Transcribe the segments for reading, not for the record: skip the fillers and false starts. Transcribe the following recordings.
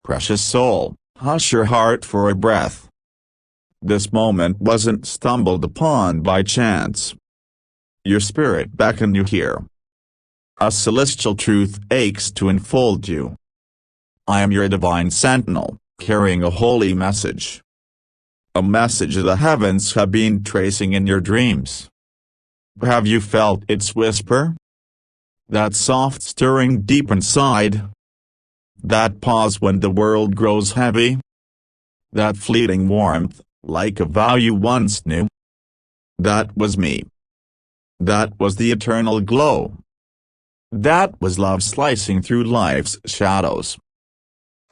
Precious soul, hush your heart for a breath. This moment wasn't stumbled upon by chance. Your spirit beckoned you here. A celestial truth aches to enfold you. I am your divine sentinel, carrying a holy message. A message the heavens have been tracing in your dreams. Have you felt its whisper? That soft stirring deep inside? That pause when the world grows heavy? That fleeting warmth, like a vow you once knew? That was me. That was the eternal glow. That was love slicing through life's shadows.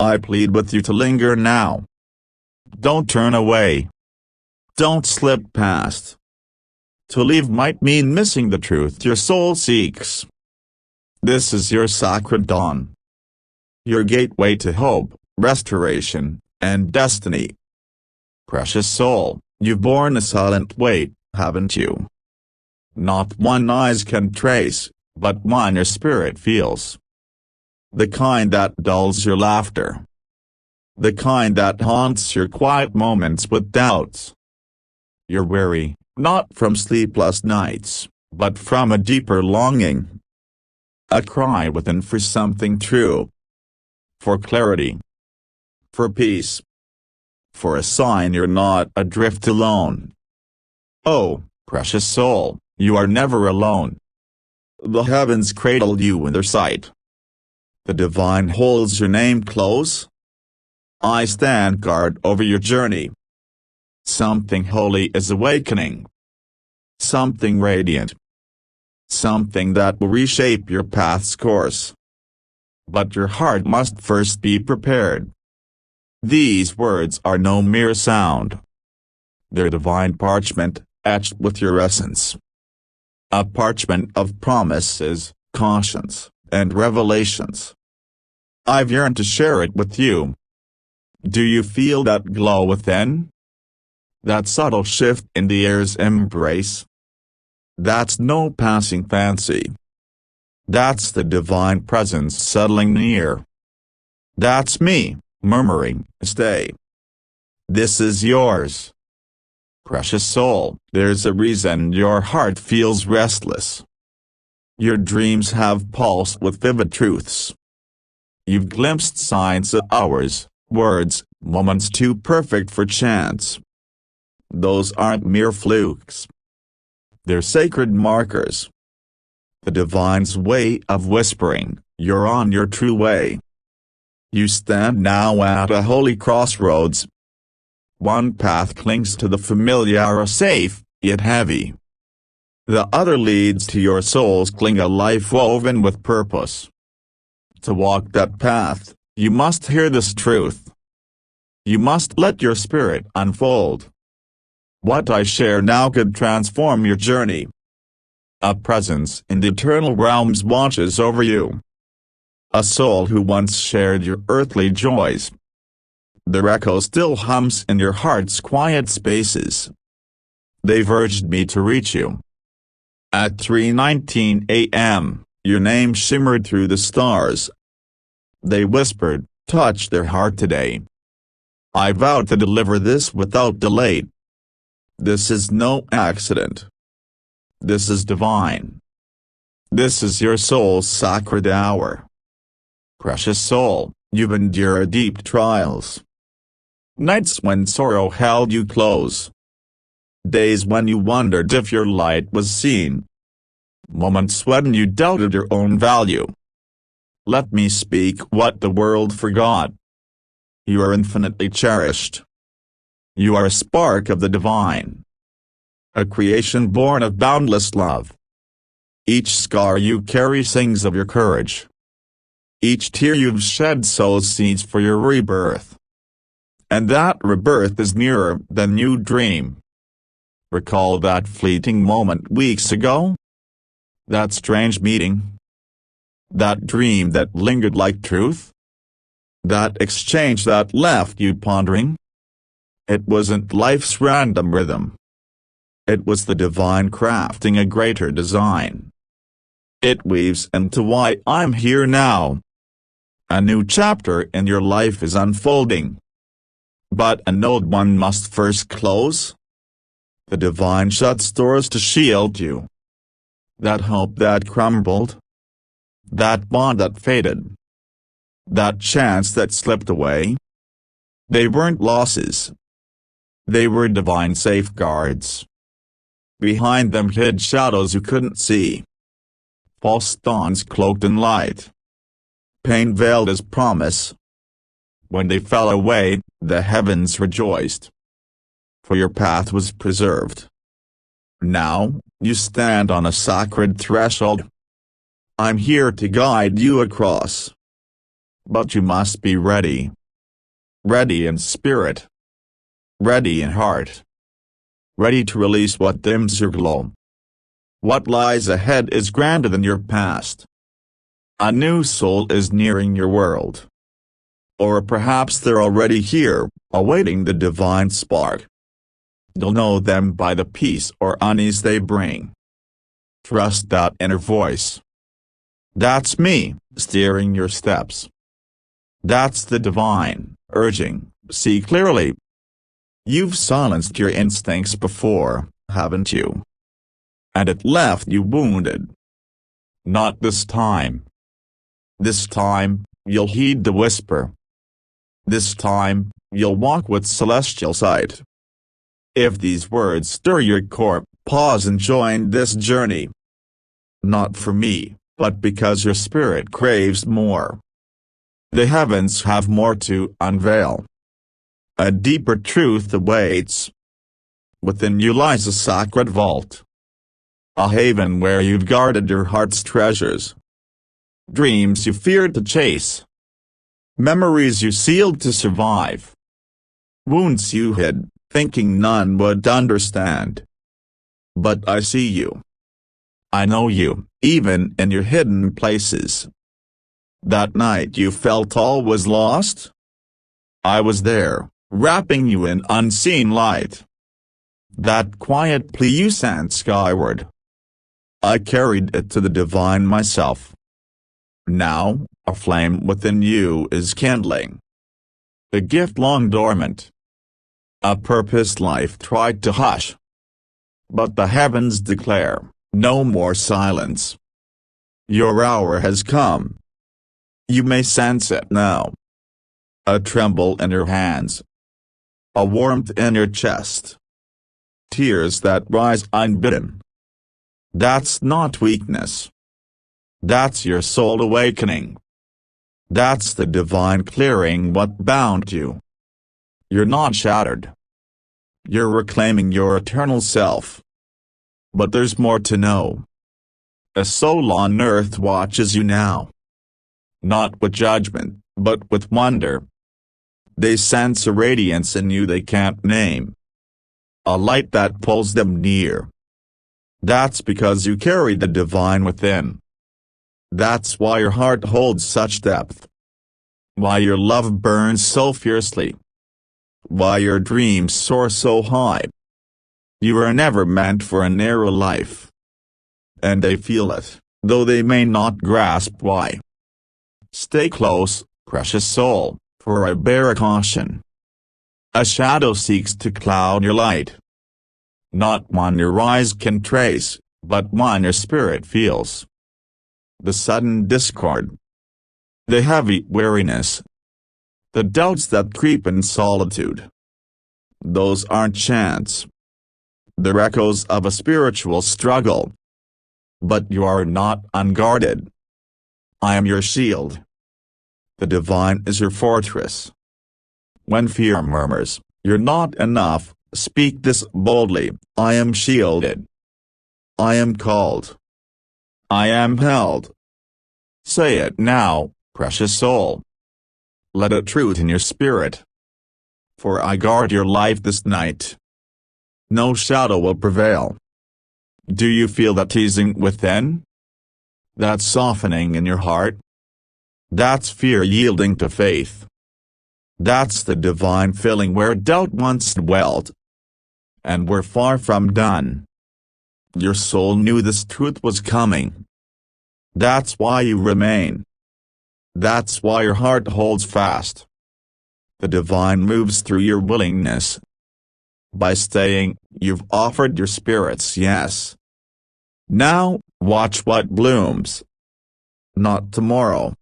I plead with you to linger now. Don't turn away. Don't slip past. To leave might mean missing the truth your soul seeks. This is your sacred dawn. Your gateway to hope, restoration, and destiny. Precious soul, you've borne a silent weight, haven't you? Not one eyes can trace, but one your spirit feels. The kind that dulls your laughter. The kind that haunts your quiet moments with doubts. You're weary, not from sleepless nights, but from a deeper longing. A cry within for something true. For clarity. For peace. For a sign you're not adrift alone. Oh, precious soul, you are never alone. The heavens cradle you in their sight. The divine holds your name close. I stand guard over your journey. Something holy is awakening. Something radiant. Something that will reshape your path's course. But your heart must first be prepared. These words are no mere sound. They're divine parchment, etched with your essence. A parchment of promises, cautions, and revelations. I've yearned to share it with you. Do you feel that glow within? That subtle shift in the air's embrace? That's no passing fancy. That's the divine presence settling near. That's me, murmuring, stay. This is yours. Precious soul, there's a reason your heart feels restless. Your dreams have pulsed with vivid truths. You've glimpsed signs of hours, words, moments too perfect for chance. Those aren't mere flukes. They're sacred markers. The divine's way of whispering, you're on your true way. You stand now at a holy crossroads. One path clings to the familiar, safe, yet heavy. The other leads to your soul's cling, a life woven with purpose. To walk that path, you must hear this truth. You must let your spirit unfold. What I share now could transform your journey. A presence in the eternal realms watches over you. A soul who once shared your earthly joys. Their echo still hums in your heart's quiet spaces. They've urged me to reach you. At 3:19 a.m., your name shimmered through the stars. They whispered, touch their heart today. I vowed to deliver this without delay. This is no accident. This is divine. This is your soul's sacred hour. Precious soul, you've endured deep trials. Nights when sorrow held you close. Days when you wondered if your light was seen. Moments when you doubted your own value. Let me speak what the world forgot. You are infinitely cherished. You are a spark of the divine. A creation born of boundless love. Each scar you carry sings of your courage. Each tear you've shed sows seeds for your rebirth. And that rebirth is nearer than you dream. Recall that fleeting moment weeks ago? That strange meeting? That dream that lingered like truth? That exchange that left you pondering? It wasn't life's random rhythm. It was the divine crafting a greater design. It weaves into why I'm here now. A new chapter in your life is unfolding. But an old one must first close. The divine shuts doors to shield you. That hope that crumbled. That bond that faded. That chance that slipped away. They weren't losses. They were divine safeguards. Behind them hid shadows you couldn't see. False dawns cloaked in light. Pain veiled as promise. When they fell away, the heavens rejoiced. For your path was preserved. Now, you stand on a sacred threshold. I'm here to guide you across. But you must be ready. Ready in spirit. Ready in heart. Ready to release what dims your glow. What lies ahead is grander than your past. A new soul is nearing your world. Or perhaps they're already here, awaiting the divine spark. You'll know them by the peace or unease they bring. Trust that inner voice. That's me, steering your steps. That's the divine, urging, see clearly. You've silenced your instincts before, haven't you? And it left you wounded. Not this time. This time, you'll heed the whisper. This time, you'll walk with celestial sight. If these words stir your core, pause and join this journey. Not for me, but because your spirit craves more. The heavens have more to unveil. A deeper truth awaits. Within you lies a sacred vault. A haven where you've guarded your heart's treasures. Dreams you feared to chase. Memories you sealed to survive. Wounds you hid, thinking none would understand. But I see you. I know you, even in your hidden places. That night you felt all was lost? I was there, wrapping you in unseen light. That quiet plea you sent skyward. I carried it to the divine myself. Now, a flame within you is kindling. A gift long dormant. A purpose life tried to hush. But the heavens declare, no more silence. Your hour has come. You may sense it now. A tremble in your hands. A warmth in your chest. Tears that rise unbidden. That's not weakness. That's your soul awakening. That's the divine clearing what bound you. You're not shattered. You're reclaiming your eternal self. But there's more to know. A soul on earth watches you now. Not with judgment, but with wonder. They sense a radiance in you they can't name. A light that pulls them near. That's because you carry the divine within. That's why your heart holds such depth. Why your love burns so fiercely. Why your dreams soar so high. You were never meant for a narrow life. And they feel it, though they may not grasp why. Stay close, precious soul, for I bear a caution. A shadow seeks to cloud your light. Not one your eyes can trace, but one your spirit feels. The sudden discord. The heavy weariness. The doubts that creep in solitude. Those aren't chance. They're echoes of a spiritual struggle. But you are not unguarded. I am your shield. The divine is your fortress. When fear murmurs, you're not enough, speak this boldly, I am shielded. I am called. I am held. Say it now, precious soul. Let it root in your spirit. For I guard your life this night. No shadow will prevail. Do you feel that teasing within? That softening in your heart? That's fear yielding to faith. That's the divine filling where doubt once dwelt. And we're far from done. Your soul knew this truth was coming. That's why you remain. That's why your heart holds fast. The divine moves through your willingness. By staying, you've offered your spirit's yes. Now, watch what blooms. Not tomorrow.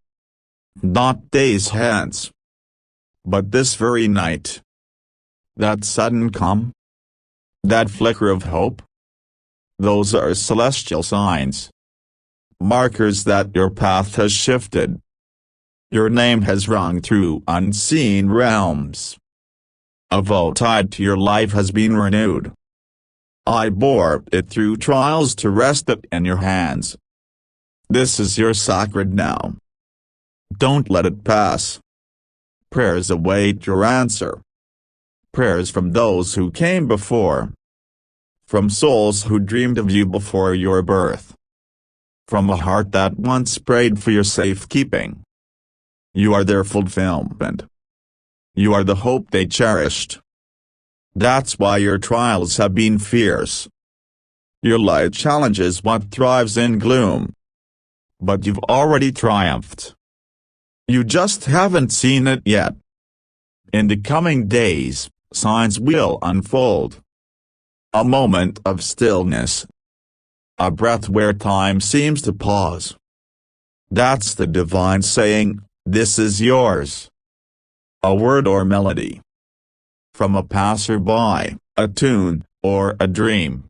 Not days hence. But this very night. That sudden calm. That flicker of hope. Those are celestial signs. Markers that your path has shifted. Your name has rung through unseen realms. A vow tied to your life has been renewed. I bore it through trials to rest it in your hands. This is your sacred now. Don't let it pass. Prayers await your answer. Prayers from those who came before. From souls who dreamed of you before your birth. From a heart that once prayed for your safekeeping. You are their fulfillment. You are the hope they cherished. That's why your trials have been fierce. Your light challenges what thrives in gloom. But you've already triumphed. You just haven't seen it yet. In the coming days, signs will unfold. A moment of stillness. A breath where time seems to pause. That's the divine saying, "This is yours." A word or melody. From a passerby, a tune, or a dream.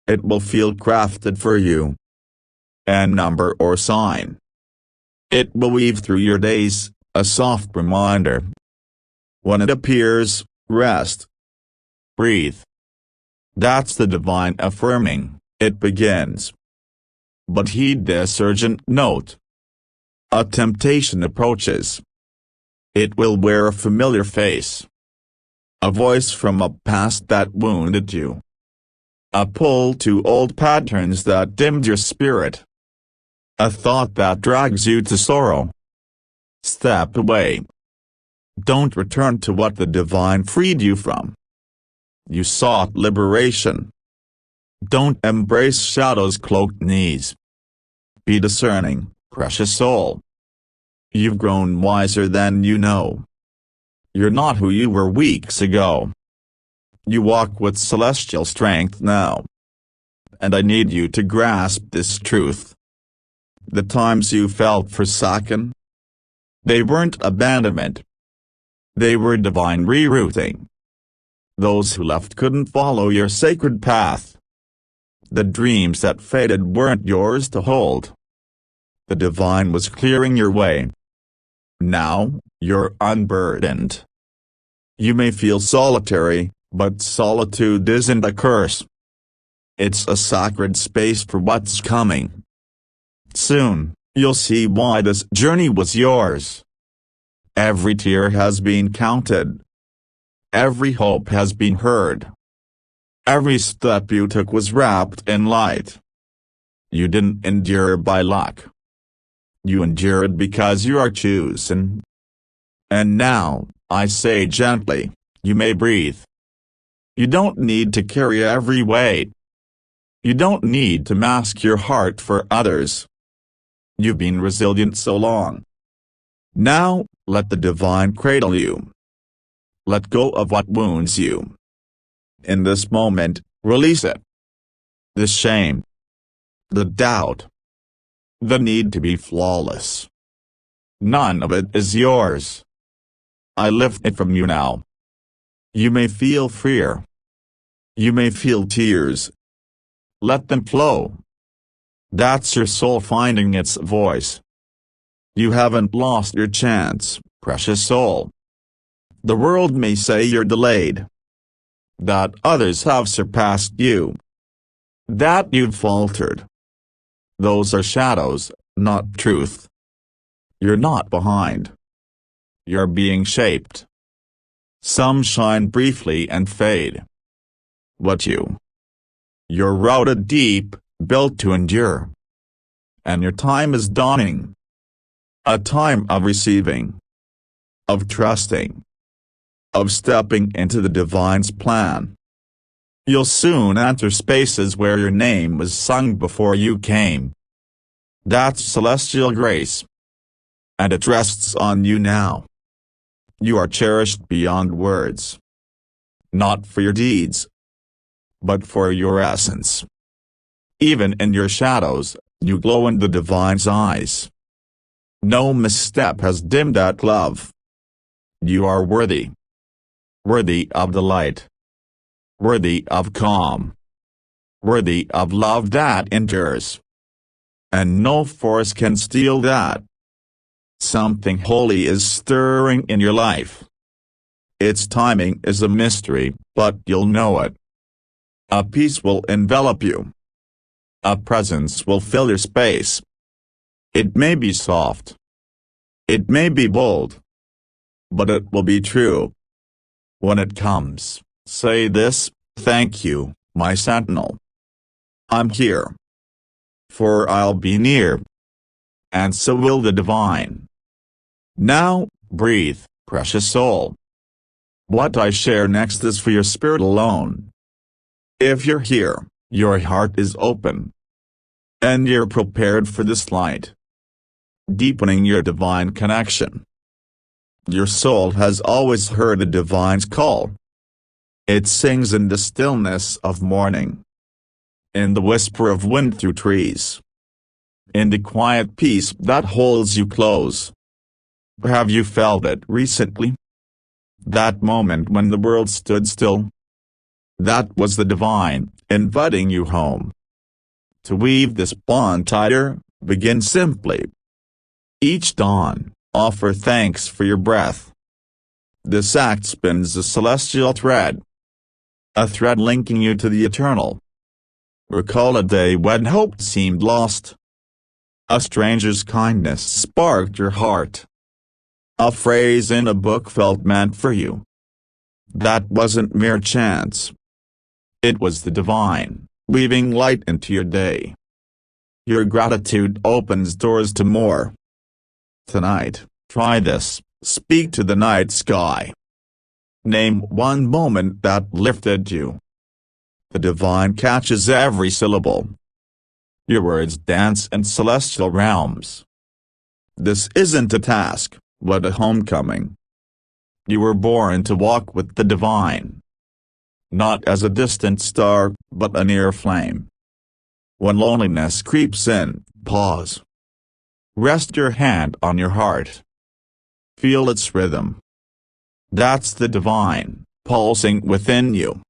It will feel crafted for you. A number or sign. It will weave through your days, a soft reminder. When it appears, rest. Breathe. That's the divine affirming, it begins. But heed this urgent note. A temptation approaches. It will wear a familiar face. A voice from a past that wounded you. A pull to old patterns that dimmed your spirit. A thought that drags you to sorrow. Step away. Don't return to what the divine freed you from. You sought liberation. Don't embrace shadow's cloaked knees. Be discerning, precious soul. You've grown wiser than you know. You're not who you were weeks ago. You walk with celestial strength now. And I need you to grasp this truth. The times you felt forsaken, they weren't abandonment. They were divine rerouting. Those who left couldn't follow your sacred path. The dreams that faded weren't yours to hold. The divine was clearing your way. Now, you're unburdened. You may feel solitary, but solitude isn't a curse. It's a sacred space for what's coming. Soon, you'll see why this journey was yours. Every tear has been counted. Every hope has been heard. Every step you took was wrapped in light. You didn't endure by luck. You endured because you are chosen. And now, I say gently, you may breathe. You don't need to carry every weight. You don't need to mask your heart for others. You've been resilient so long. Now, let the divine cradle you. Let go of what wounds you. In this moment, release it. The shame. The doubt. The need to be flawless. None of it is yours. I lift it from you now. You may feel fear. You may feel tears. Let them flow. That's your soul finding its voice. You haven't lost your chance, precious soul. The world may say you're delayed. That others have surpassed you. That you've faltered. Those are shadows, not truth. You're not behind. You're being shaped. Some shine briefly and fade. But you're rooted deep, built to endure. And your time is dawning. A time of receiving. Of trusting. Of stepping into the divine's plan. You'll soon enter spaces where your name was sung before you came. That's celestial grace. and it rests on you now. You are cherished beyond words. Not for your deeds, but for your essence. Even in your shadows, you glow in the divine's eyes. No misstep has dimmed that love. You are worthy. Worthy of the light. Worthy of calm. Worthy of love that endures. And no force can steal that. Something holy is stirring in your life. Its timing is a mystery, but you'll know it. A peace will envelop you. A presence will fill your space. It may be soft. It may be bold. But it will be true. When it comes, say this: thank you, my sentinel. I'm here. For I'll be near. And so will the divine. Now, breathe, precious soul. What I share next is for your spirit alone. If you're here, your heart is open. And you're prepared for this light. Deepening your divine connection. Your soul has always heard the divine's call. It sings in the stillness of morning. In the whisper of wind through trees. In the quiet peace that holds you close. Have you felt it recently? That moment when the world stood still? That was the divine, inviting you home. To weave this bond tighter, begin simply. Each dawn, offer thanks for your breath. This act spins a celestial thread. A thread linking you to the eternal. Recall a day when hope seemed lost. A stranger's kindness sparked your heart. A phrase in a book felt meant for you. That wasn't mere chance. It was the divine, weaving light into your day. Your gratitude opens doors to more. Tonight, try this: speak to the night sky. Name one moment that lifted you. The divine catches every syllable. Your words dance in celestial realms. This isn't a task, but a homecoming. You were born to walk with the divine. Not as a distant star, but a near flame. When loneliness creeps in, pause. Rest your hand on your heart. Feel its rhythm. That's the divine, pulsing within you.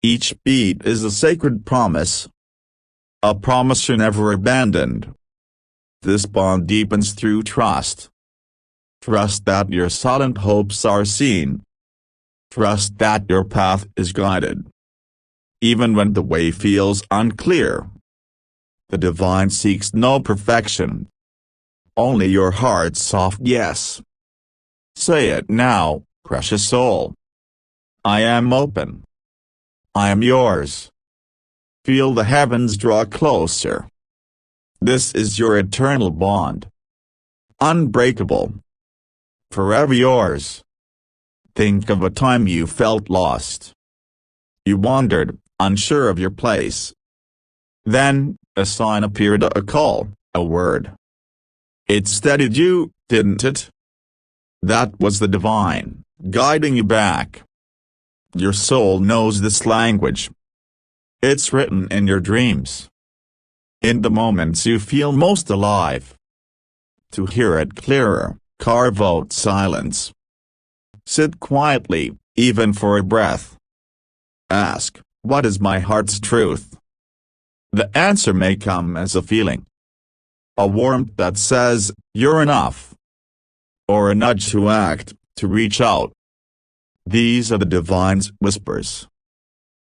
Each beat is a sacred promise. A promise you're never abandoned. This bond deepens through trust. Trust that your silent hopes are seen. Trust that your path is guided. Even when the way feels unclear. The divine seeks no perfection. Only your heart's soft yes. Say it now, precious soul. I am open. I am yours. Feel the heavens draw closer. This is your eternal bond. Unbreakable. Forever yours. Think of a time you felt lost. You wandered, unsure of your place. Then, a sign appeared, a call, a word. It steadied you, didn't it? That was the divine, guiding you back. Your soul knows this language. It's written in your dreams. In the moments you feel most alive. To hear it clearer, carve out silence. Sit quietly, even for a breath. Ask, what is my heart's truth? The answer may come as a feeling. A warmth that says, you're enough. Or a nudge to act, to reach out. These are the divine's whispers.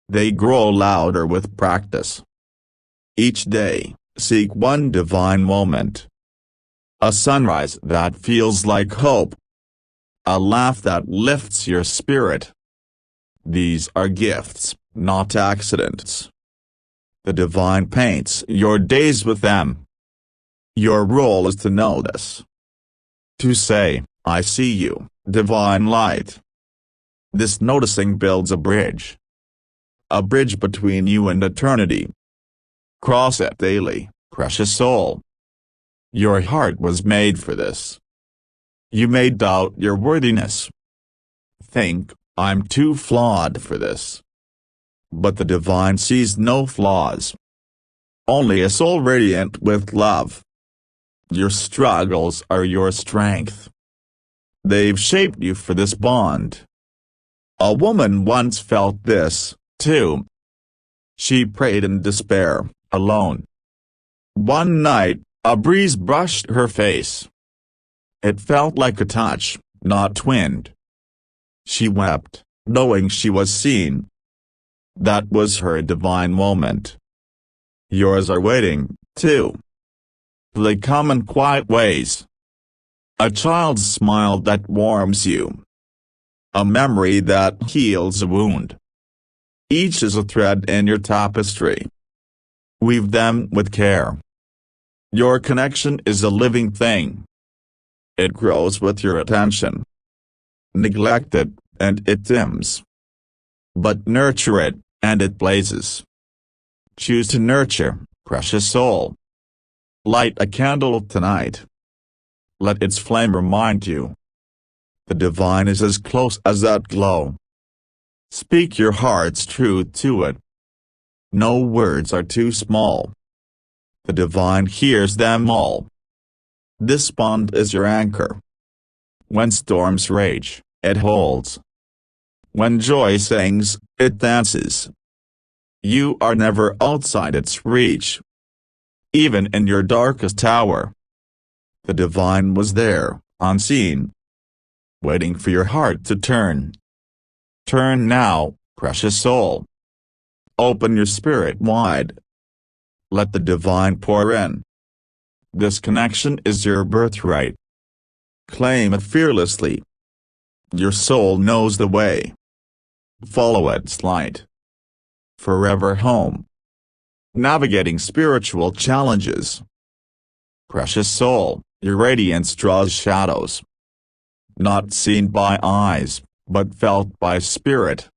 They grow louder with practice. Each day, seek one divine moment. A sunrise that feels like hope. A laugh that lifts your spirit. These are gifts, not accidents. The divine paints your days with them. Your role is to notice. To say, I see you, divine light. This noticing builds a bridge. A bridge between you and eternity. Cross it daily, precious soul. Your heart was made for this. You may doubt your worthiness. Think, I'm too flawed for this. But the divine sees no flaws. Only a soul radiant with love. Your struggles are your strength. They've shaped you for this bond. A woman once felt this, too. She prayed in despair, alone. One night, a breeze brushed her face. It felt like a touch, not wind. She wept, knowing she was seen. That was her divine moment. Yours are waiting, too. They come in quiet ways. A child's smile that warms you. A memory that heals a wound. Each is a thread in your tapestry. Weave them with care. Your connection is a living thing. It grows with your attention. Neglect it, and it dims. But nurture it, and it blazes. Choose to nurture, precious soul. Light a candle tonight. Let its flame remind you. The divine is as close as that glow. Speak your heart's truth to it. No words are too small. The divine hears them all. This bond is your anchor. When storms rage, it holds. When joy sings, it dances. You are never outside its reach. Even in your darkest hour, the divine was there, unseen, waiting for your heart to turn. Turn now, precious soul. Open your spirit wide. Let the divine pour in. This connection is your birthright. Claim it fearlessly. Your soul knows the way. Follow its light. Forever home. Navigating spiritual challenges. Precious soul, your radiance draws shadows. Not seen by eyes, but felt by spirit.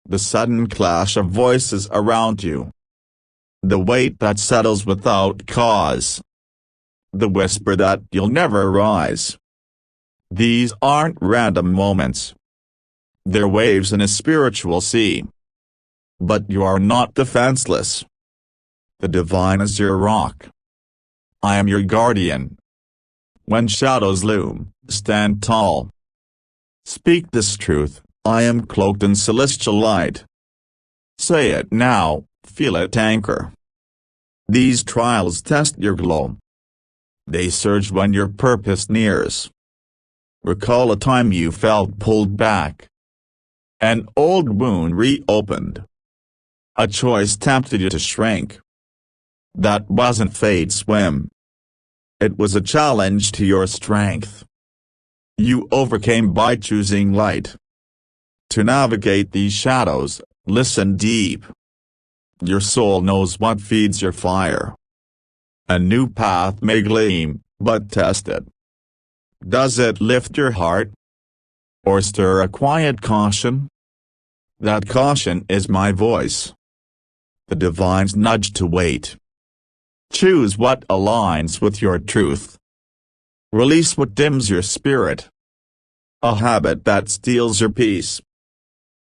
The sudden clash of voices around you. The weight that settles without cause. The whisper that you'll never rise. These aren't random moments. They're waves in a spiritual sea. But you are not defenseless. The divine is your rock. I am your guardian. When shadows loom, stand tall. Speak this truth, I am cloaked in celestial light. Say it now, feel it anchor. These trials test your glow. They surge when your purpose nears. Recall a time you felt pulled back. An old wound reopened. A choice tempted you to shrink. That wasn't fate's whim. It was a challenge to your strength. You overcame by choosing light. To navigate these shadows, listen deep. Your soul knows what feeds your fire. A new path may gleam, but test it. Does it lift your heart? Or stir a quiet caution? That caution is my voice. The divine's nudge to wait. Choose what aligns with your truth. Release what dims your spirit. A habit that steals your peace.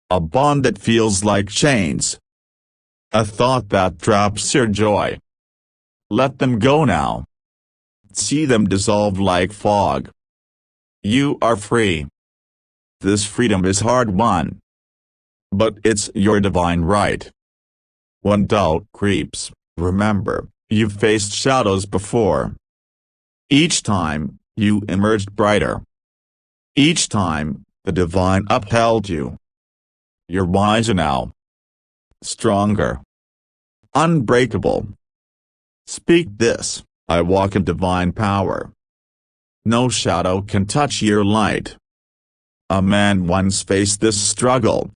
A bond that feels like chains. A thought that traps your joy. Let them go now. See them dissolve like fog. You are free. This freedom is hard-won. But it's your divine right. When doubt creeps, remember, you've faced shadows before. Each time, you emerged brighter. Each time, the divine upheld you. You're wiser now. Stronger. Unbreakable. Speak this, I walk in divine power. No shadow can touch your light. A man once faced this struggle.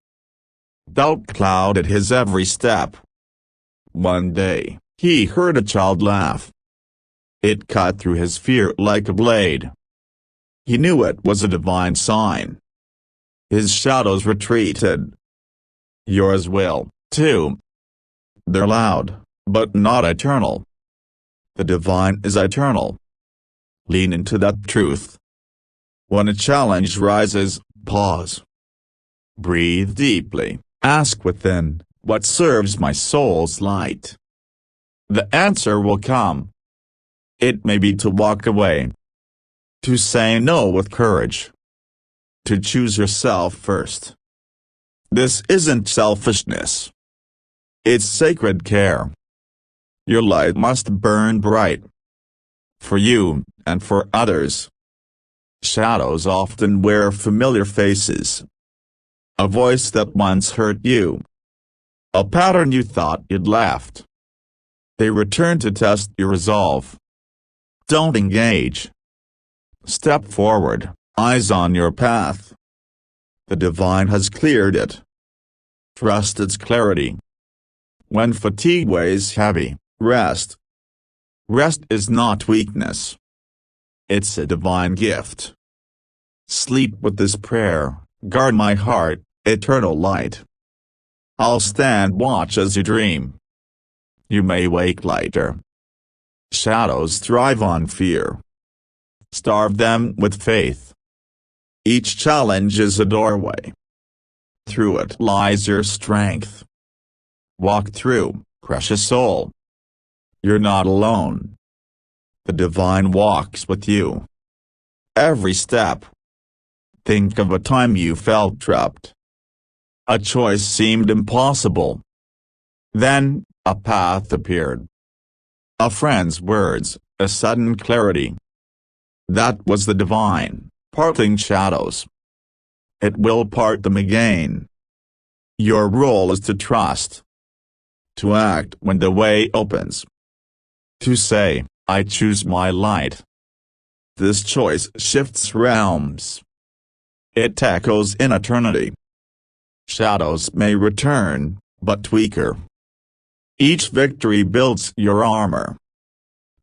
Doubt clouded his every step. One day, he heard a child laugh. It cut through his fear like a blade. He knew it was a divine sign. His shadows retreated. Yours will, too. They're loud, but not eternal. The divine is eternal. Lean into that truth. When a challenge rises, pause. Breathe deeply, ask within, what serves my soul's light? The answer will come. It may be to walk away, to say no with courage, to choose yourself first. This isn't selfishness. It's sacred care. Your light must burn bright. For you, and for others. Shadows often wear familiar faces. A voice that once hurt you. A pattern you thought you'd laughed. They return to test your resolve. Don't engage. Step forward, eyes on your path. The divine has cleared it. Trust its clarity. When fatigue weighs heavy, rest. Rest is not weakness. It's a divine gift. Sleep with this prayer, guard my heart, eternal light. I'll stand watch as you dream. You may wake lighter. Shadows thrive on fear. Starve them with faith. Each challenge is a doorway. Through it lies your strength. Walk through, precious soul. You're not alone. The divine walks with you. Every step. Think of a time you felt trapped. A choice seemed impossible. Then, a path appeared. A friend's words, a sudden clarity. That was the divine, parting shadows. It will part them again. Your role is to trust. To act when the way opens. To say, I choose my light. This choice shifts realms. It echoes in eternity. Shadows may return, but weaker. Each victory builds your armor.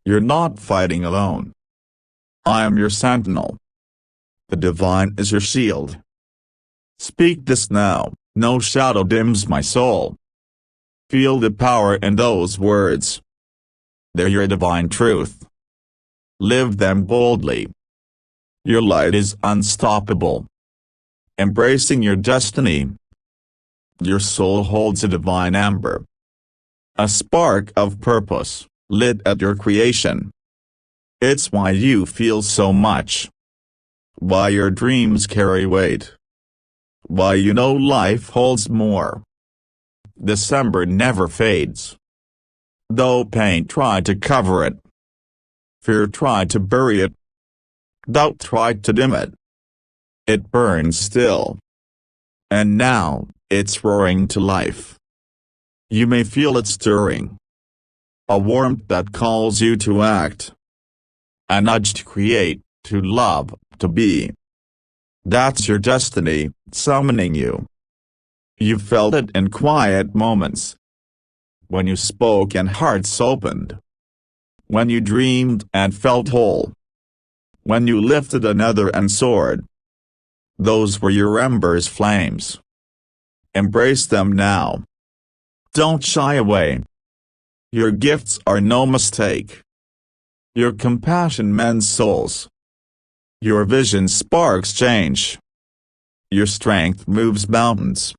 You're not fighting alone. I am your sentinel. The divine is your shield. Speak this now, no shadow dims my soul. Feel the power in those words. They're your divine truth. Live them boldly. Your light is unstoppable. Embracing your destiny. Your soul holds a divine ember. A spark of purpose, lit at your creation. It's why you feel so much. Why your dreams carry weight. Why you know life holds more. December never fades. Though pain tried to cover it. Fear tried to bury it. Doubt tried to dim it. It burns still. And now, it's roaring to life. You may feel it stirring. A warmth that calls you to act. A nudge to create, to love, to be. That's your destiny, summoning you. You felt it in quiet moments. When you spoke and hearts opened. When you dreamed and felt whole. When you lifted another and soared. Those were your embers' flames. Embrace them now. Don't shy away. Your gifts are no mistake. Your compassion mends souls. Your vision sparks change. Your strength moves mountains.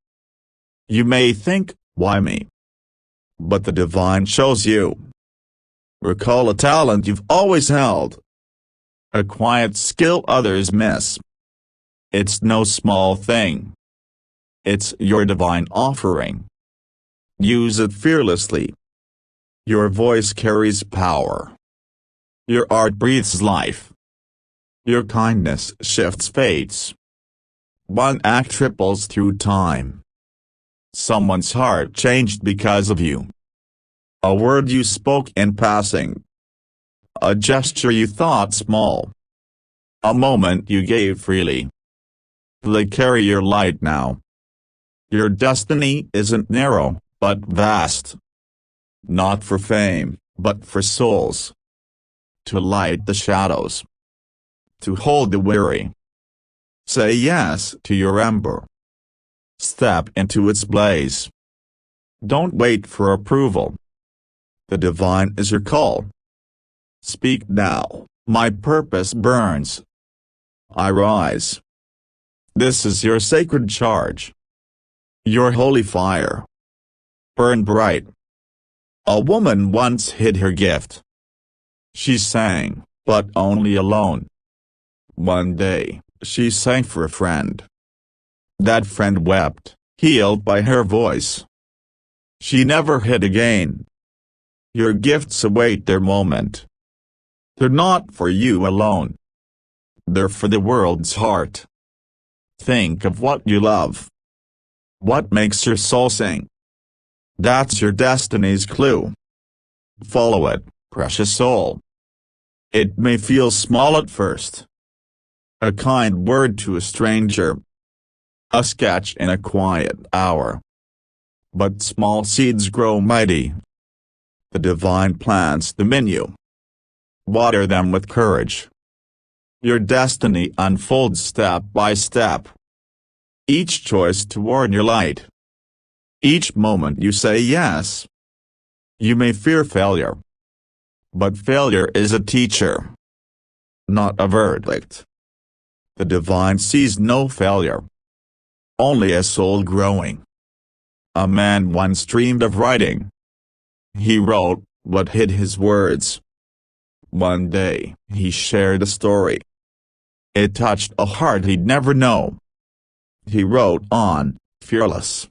You may think, why me? But the divine chose you. Recall a talent you've always held. A quiet skill others miss. It's no small thing. It's your divine offering. Use it fearlessly. Your voice carries power. Your art breathes life. Your kindness shifts fates. One act ripples through time. Someone's heart changed because of you. A word you spoke in passing. A gesture you thought small. A moment you gave freely. They carry your light now. Your destiny isn't narrow, but vast. Not for fame, but for souls. To light the shadows. To hold the weary. Say yes to your ember. Step into its blaze. Don't wait for approval. The divine is your call. Speak now, my purpose burns. I rise. This is your sacred charge. Your holy fire. Burn bright. A woman once hid her gift. She sang, but only alone. One day, she sang for a friend. That friend wept, healed by her voice. She never hid again. Your gifts await their moment. They're not for you alone. They're for the world's heart. Think of what you love. What makes your soul sing? That's your destiny's clue. Follow it, precious soul. It may feel small at first. A kind word to a stranger. A sketch in a quiet hour. But small seeds grow mighty. The divine plants them in you. Water them with courage. Your destiny unfolds step by step. Each choice toward your light. Each moment you say yes. You may fear failure. But failure is a teacher. Not a verdict. The divine sees no failure. Only a soul growing. A man once dreamed of writing. He wrote, but hid his words. One day, he shared a story. It touched a heart he'd never know. He wrote on, fearless.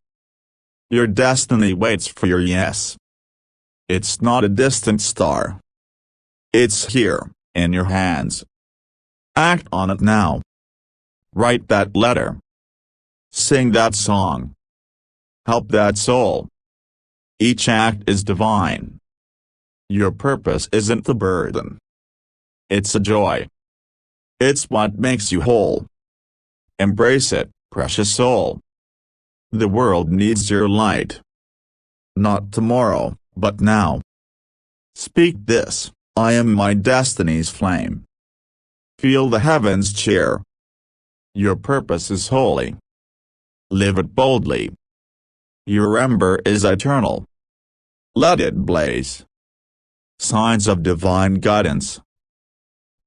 Your destiny waits for your yes. It's not a distant star. It's here, in your hands. Act on it now. Write that letter. Sing that song. Help that soul. Each act is divine. Your purpose isn't the burden. It's a joy. It's what makes you whole. Embrace it, precious soul. The world needs your light. Not tomorrow, but now. Speak this, I am my destiny's flame. Feel the heavens cheer. Your purpose is holy. Live it boldly. Your ember is eternal. Let it blaze. Signs of divine guidance.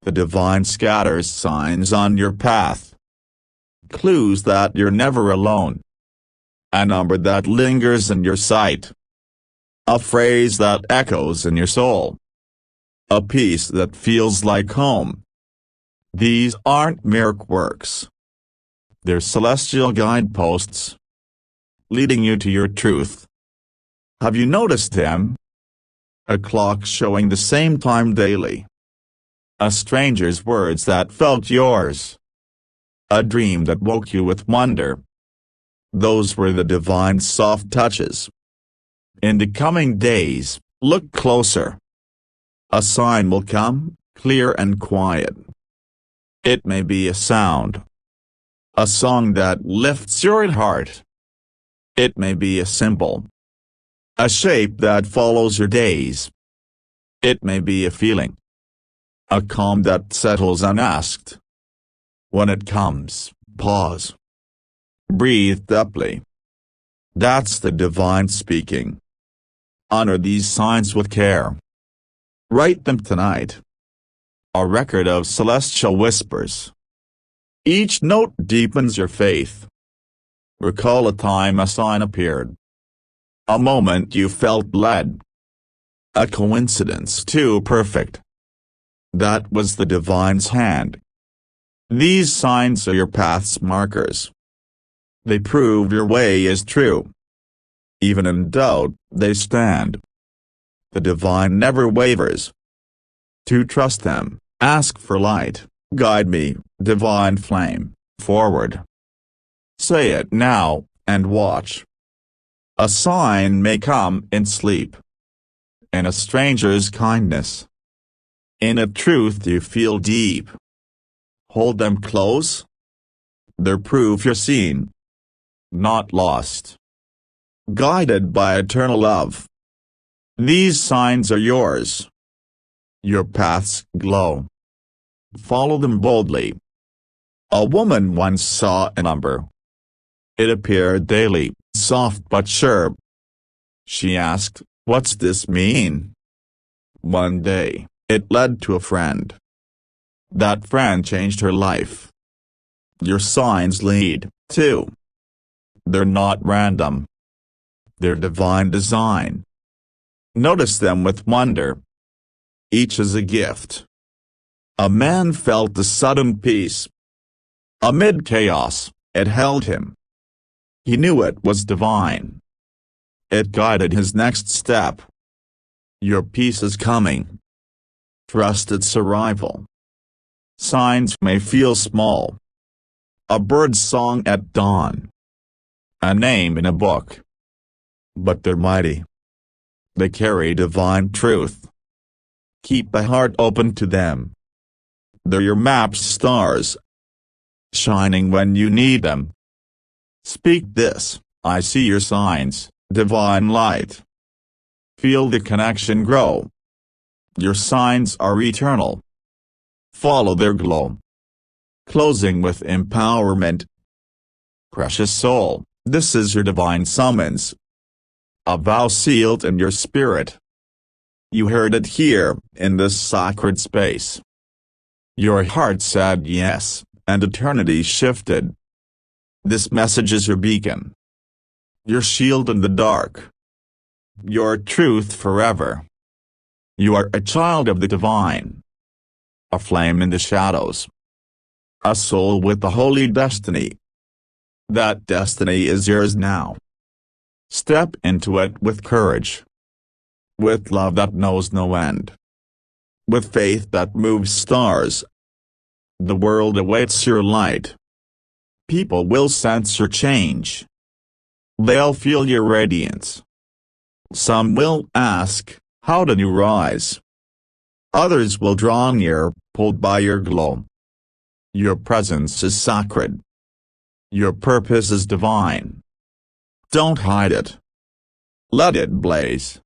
The divine scatters signs on your path. Clues that you're never alone. A number that lingers in your sight. A phrase that echoes in your soul. A peace that feels like home. These aren't mere quirks. They're celestial guideposts. Leading you to your truth. Have you noticed them? A clock showing the same time daily. A stranger's words that felt yours. A dream that woke you with wonder. Those were the divine soft touches. In the coming days, look closer. A sign will come, clear and quiet. It may be a sound. A song that lifts your heart. It may be a symbol. A shape that follows your days. It may be a feeling. A calm that settles unasked. When it comes, pause. Breathe deeply. That's the divine speaking. Honor these signs with care. Write them tonight. A record of celestial whispers. Each note deepens your faith. Recall a time a sign appeared. A moment you felt led. A coincidence too perfect. That was the divine's hand. These signs are your path's markers. They prove your way is true. Even in doubt, they stand. The divine never wavers. To trust them, ask for light. Guide me, divine flame, forward. Say it now, and watch. A sign may come in sleep. In a stranger's kindness. In a truth you feel deep. Hold them close. They're proof you're seen. Not lost. Guided by eternal love. These signs are yours. Your paths glow. Follow them boldly. A woman once saw a number. It appeared daily, soft but sure. She asked, "What's this mean?" One day, it led to a friend. That friend changed her life. Your signs lead, too. They're not random. They're divine design. Notice them with wonder. Each is a gift. A man felt a sudden peace. Amid chaos, it held him. He knew it was divine. It guided his next step. Your peace is coming. Trust its arrival. Signs may feel small. A bird's song at dawn. A name in a book. But they're mighty. They carry divine truth. Keep a heart open to them. They're your map's stars, shining when you need them. Speak this: I see your signs, divine light. Feel the connection grow. Your signs are eternal. Follow their glow. Closing with empowerment. Precious soul, this is your divine summons. A vow sealed in your spirit. You heard it here, in this sacred space. Your heart said yes, and eternity shifted. This message is your beacon. Your shield in the dark. Your truth forever. You are a child of the divine. A flame in the shadows. A soul with a holy destiny. That destiny is yours now. Step into it with courage. With love that knows no end. With faith that moves stars. The world awaits your light. People will sense your change. They'll feel your radiance. Some will ask, how did you rise? Others will draw near, pulled by your glow. Your presence is sacred. Your purpose is divine. Don't hide it. Let it blaze.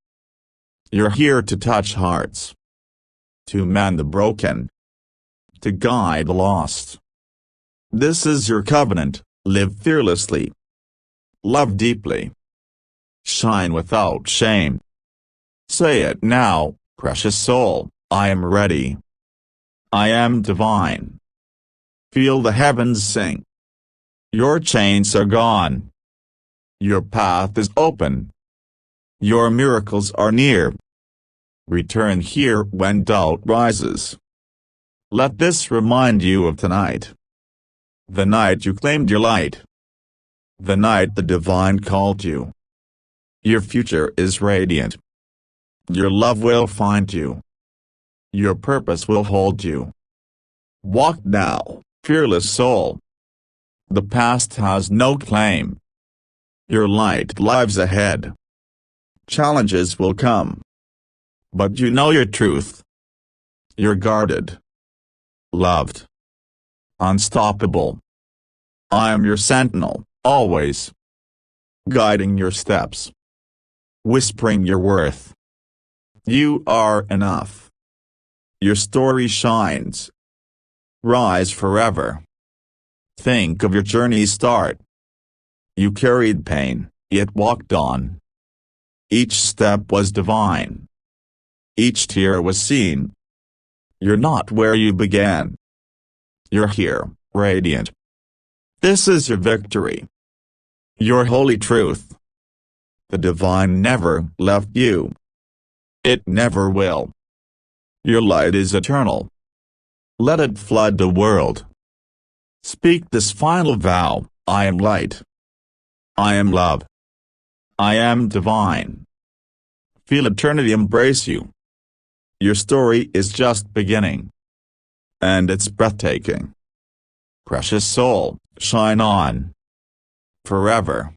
You're here to touch hearts. To mend the broken. To guide the lost. This is your covenant: live fearlessly. Love deeply. Shine without shame. Say it now, precious soul, I am ready. I am divine. Feel the heavens sing. Your chains are gone. Your path is open. Your miracles are near. Return here when doubt rises. Let this remind you of tonight. The night you claimed your light. The night the divine called you. Your future is radiant. Your love will find you. Your purpose will hold you. Walk now, fearless soul. The past has no claim. Your light lives ahead. Challenges will come. But you know your truth. You're guarded. Loved. Unstoppable. I am your sentinel, always. Guiding your steps. Whispering your worth. You are enough. Your story shines. Rise forever. Think of your journey's start. You carried pain, yet walked on. Each step was divine. Each tear was seen. You're not where you began. You're here, radiant. This is your victory. Your holy truth. The divine never left you. It never will. Your light is eternal. Let it flood the world. Speak this final vow: I am light. I am love. I am divine. Feel eternity embrace you. Your story is just beginning. And it's breathtaking. Precious soul, shine on. Forever.